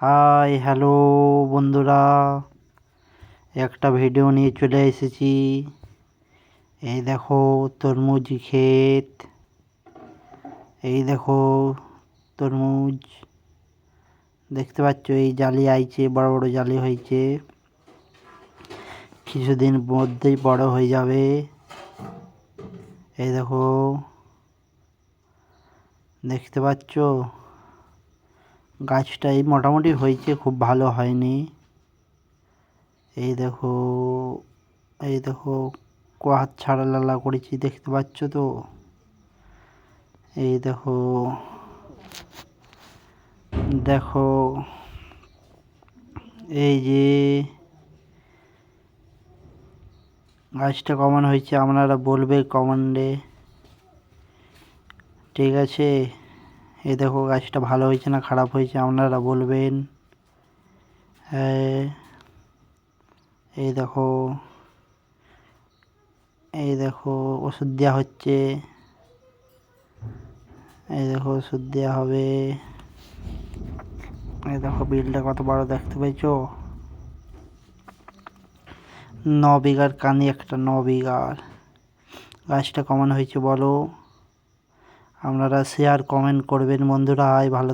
Hi hello বন্ধুরা, একটা video নিয়ে চলে এসেছি। এই দেখো তরমুজ ক্ষেত, এই দেখো তরমুজ দেখতে পাচ্ছ। এই জালি আইছে, বড় বড় জালি হয়েছে, কিছুদিন মধ্যেই বড় হয়ে যাবে। এই দেখো দেখতে পাচ্ছ, গাছটাই মোটামুটি হয়েছে, খুব ভালো হয়নি। এই দেখো এই দেখো হাত ছাড়া লালা করেছি, দেখতে পাচ্ছ তো। এই দেখো দেখো এই যে গাছটা কেমন হয়েছে আপনারা বলবে কমেন্টে, ঠিক আছে? এই দেখো গাছটা ভালো হয়েছে না খারাপ হয়েছে আপনারা বলবেন। এই দেখো এই দেখো ওষুধ দেওয়া হচ্ছে, এই দেখো ওষুধ দেওয়া হবে। এই দেখো বিলটা কত বড় দেখতে পাইছো, 9 বিঘার কানি একটা, 9 বিঘার। গাছটা কেমন হয়েছে বলো, আপনারা শেয়ার কমেন্ট করবেন বন্ধুরা। ভালো